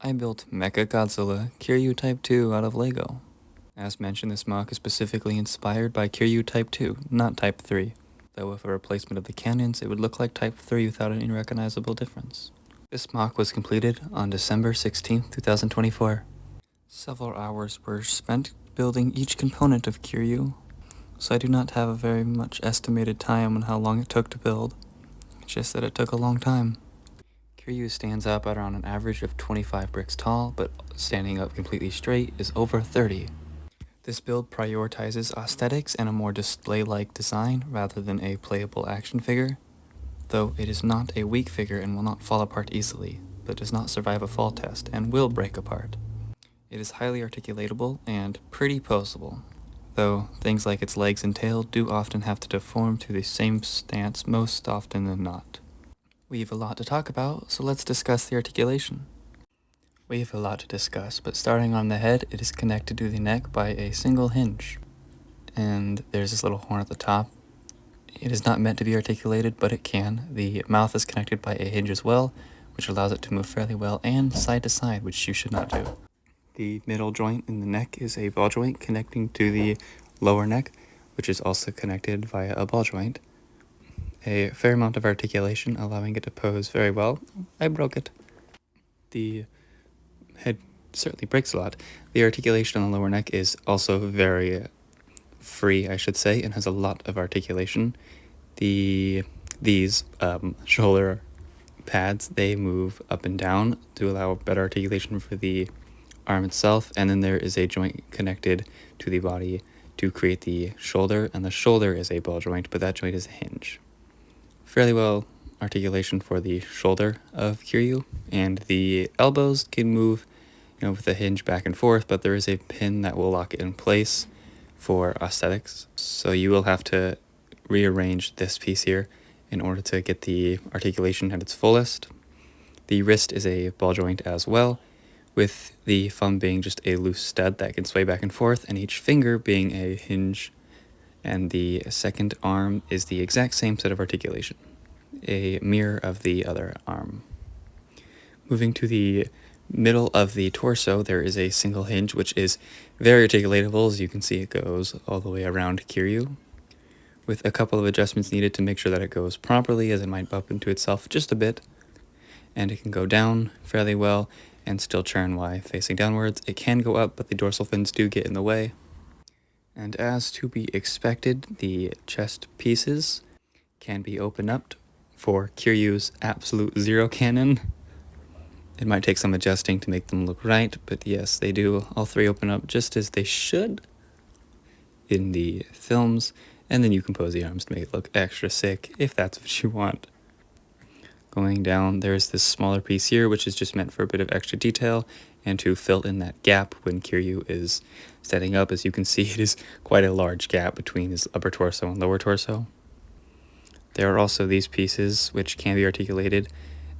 I built Mechagodzilla Kiryu Type 2 out of Lego. As mentioned, this mock is specifically inspired by Kiryu Type 2, not Type 3, though with a replacement of the cannons, it would look like Type 3 without any recognizable difference. This mock was completed on December 16, 2024. Several hours were spent building each component of Kiryu, so I do not have a very much estimated time on how long it took to build. It's just that it took a long time. Kiryu stands up at around an average of 25 bricks tall, but standing up completely straight is over 30. This build prioritizes aesthetics and a more display-like design rather than a playable action figure, though it is not a weak figure and will not fall apart easily, but does not survive a fall test and will break apart. It is highly articulatable and pretty poseable, though things like its legs and tail do often have to deform to the same stance most often than not. We have a lot to talk about, so let's discuss the articulation. We have a lot to discuss, but starting on the head, it is connected to the neck by a single hinge. And there's this little horn at the top. It is not meant to be articulated, but it can. The mouth is connected by a hinge as well, which allows it to move fairly well, and side to side, which you should not do. The middle joint in the neck is a ball joint connecting to the lower neck, which is also connected via a ball joint. A fair amount of articulation, allowing it to pose very well. I broke it. The head certainly breaks a lot. The articulation on the lower neck is also very free, I should say, and has a lot of articulation. These shoulder pads, they move up and down to allow better articulation for the arm itself, and then there is a joint connected to the body to create the shoulder, and the shoulder is a ball joint, but that joint is a hinge. Fairly well articulation for the shoulder of Kiryu, and the elbows can move, with a hinge back and forth, but there is a pin that will lock it in place for aesthetics. So you will have to rearrange this piece here in order to get the articulation at its fullest. The wrist is a ball joint as well, with the thumb being just a loose stud that can sway back and forth, and each finger being a hinge. And the second arm is the exact same set of articulation, a mirror of the other arm. Moving to the middle of the torso, there is a single hinge, which is very articulatable. As you can see, it goes all the way around Kiryu, with a couple of adjustments needed to make sure that it goes properly, as it might bump into itself just a bit. And it can go down fairly well and still turn while facing downwards. It can go up, but the dorsal fins do get in the way. And as to be expected, the chest pieces can be opened up for Kiryu's absolute zero cannon. It might take some adjusting to make them look right, but yes, they do all three open up just as they should in the films, and then you compose the arms to make it look extra sick if that's what you want. Going down, there's this smaller piece here, which is just meant for a bit of extra detail and to fill in that gap when Kiryu is standing up. As you can see, it is quite a large gap between his upper torso and lower torso. There are also these pieces which can be articulated,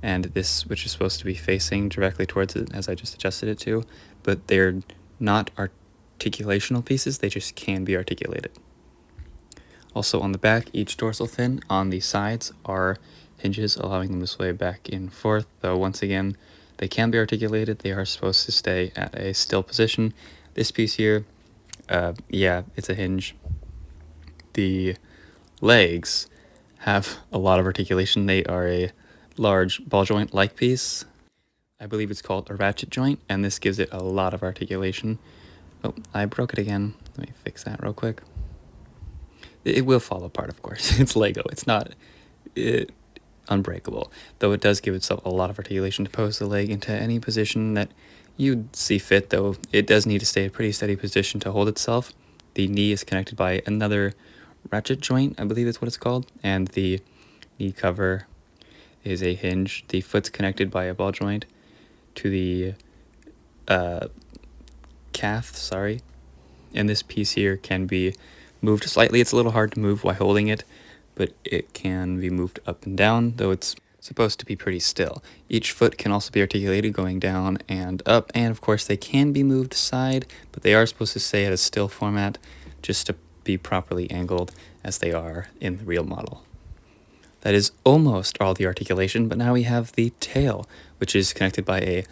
and this which is supposed to be facing directly towards it, as I just adjusted it to, but they're not articulational pieces, they just can be articulated. Also on the back, each dorsal fin on the sides are hinges, allowing them to sway back and forth, though once again, they can be articulated. They are supposed to stay at a still position. This piece here, it's a hinge. The legs have a lot of articulation. They are a large ball joint-like piece. I believe it's called a ratchet joint, and this gives it a lot of articulation. Oh, I broke it again. Let me fix that real quick. It will fall apart, of course. It's Lego. It's not unbreakable, though it does give itself a lot of articulation to pose the leg into any position that you'd see fit, though it does need to stay a pretty steady position to hold itself. The knee is connected by another ratchet joint, I believe is what it's called, and the knee cover is a hinge. The foot's connected by a ball joint to the calf, and this piece here can be moved slightly. It's a little hard to move while holding it, but it can be moved up and down, though it's supposed to be pretty still. Each foot can also be articulated going down and up, and of course they can be moved aside, but they are supposed to stay at a still format just to be properly angled as they are in the real model. That is almost all the articulation, but now we have the tail, which is connected by a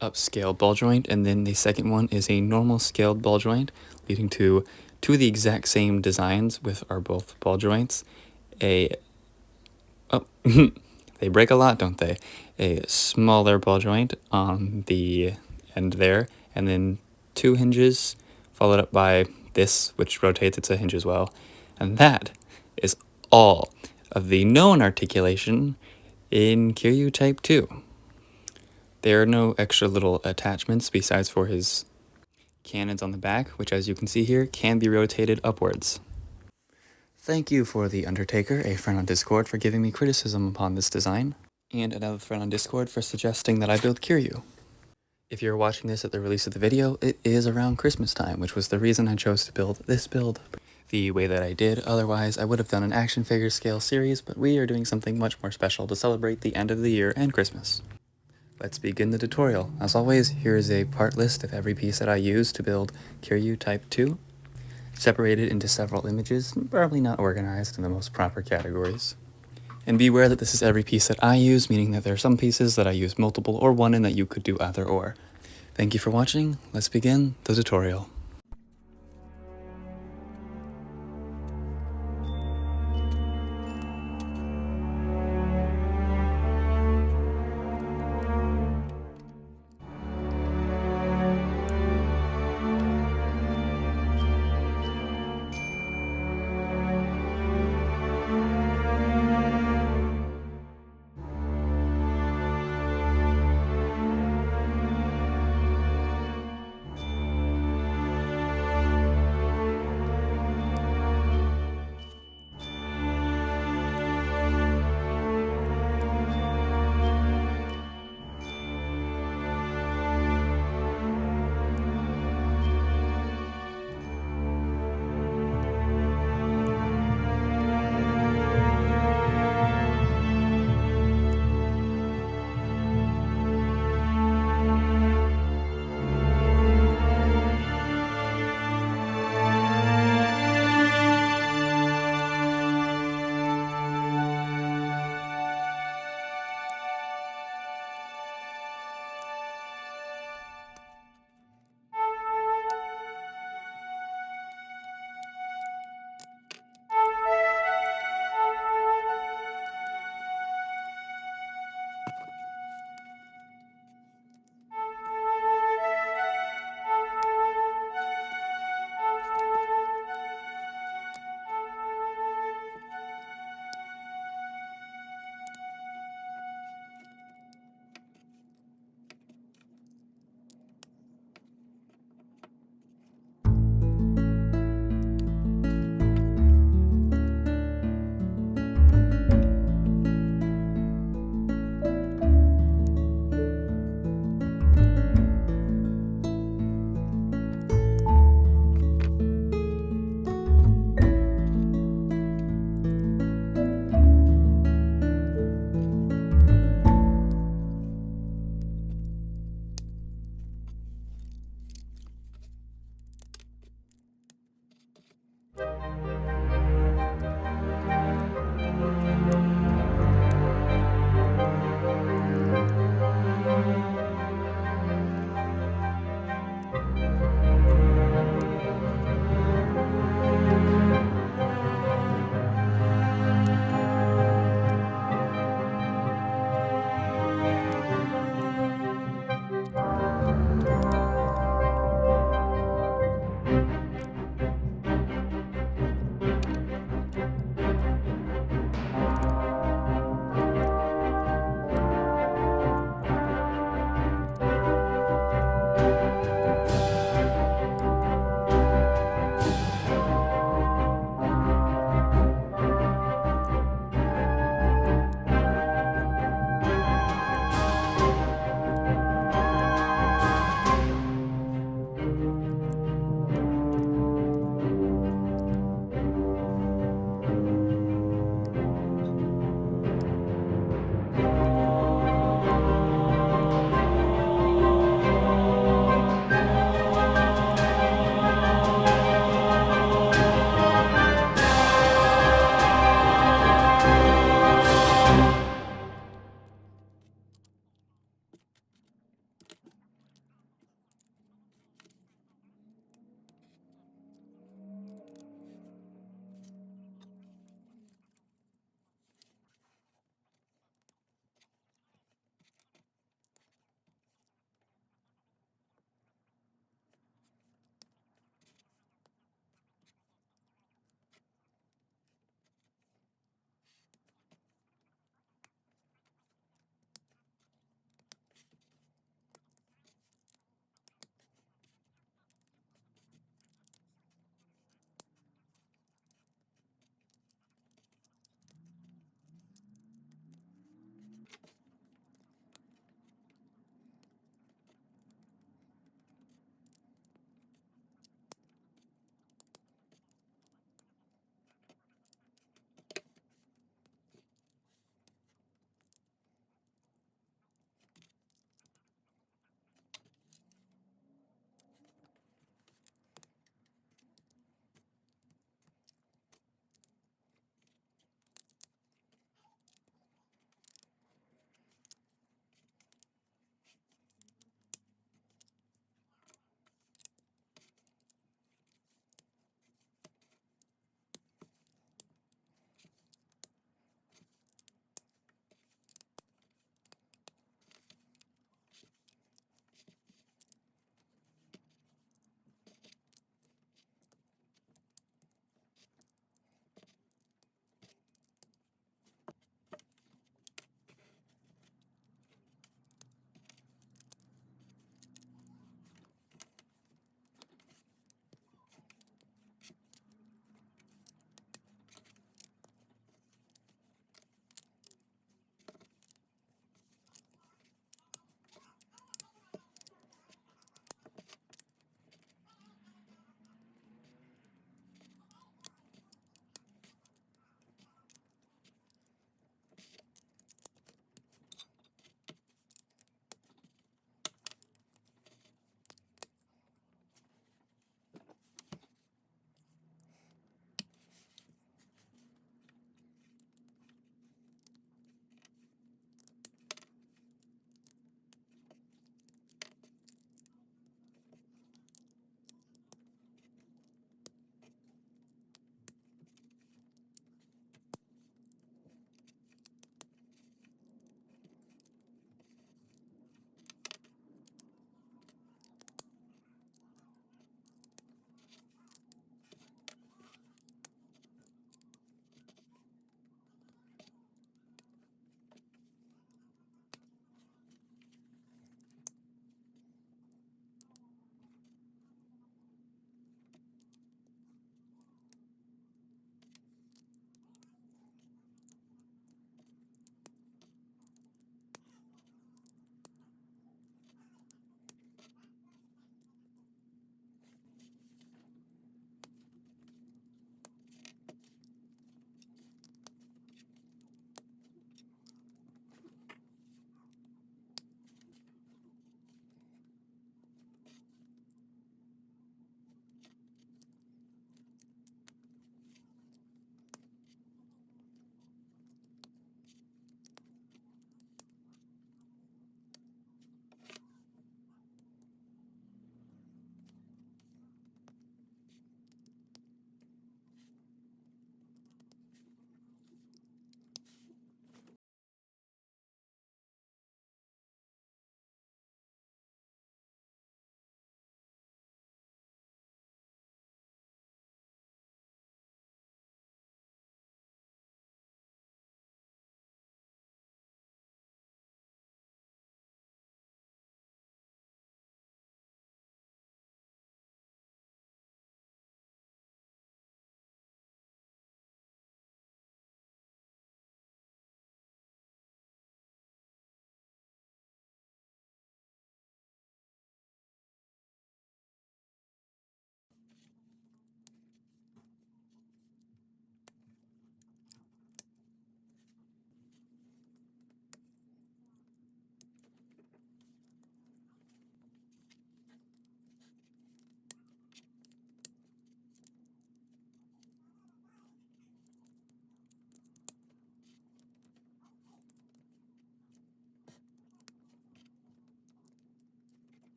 upscaled ball joint, and then the second one is a normal scaled ball joint, leading to two of the exact same designs with our both ball joints. They break a lot, don't they? A smaller ball joint on the end there, and then two hinges, followed up by this, which rotates, it's a hinge as well. And that is all of the known articulation in Kiryu Type 2. There are no extra little attachments besides for his cannons on the back, which as you can see here, can be rotated upwards. Thank you for the Undertaker, a friend on Discord, for giving me criticism upon this design, and another friend on Discord for suggesting that I build Kiryu. If you're watching this at the release of the video, it is around Christmas time, which was the reason I chose to build this build the way that I did. Otherwise, I would have done an action figure scale series, but we are doing something much more special to celebrate the end of the year and Christmas. Let's begin the tutorial. As always, here is a part list of every piece that I used to build Kiryu Type 2, separated into several images, probably not organized in the most proper categories. And be aware that this is every piece that I use, meaning that there are some pieces that I use multiple or one and that you could do either or. Thank you for watching. Let's begin the tutorial.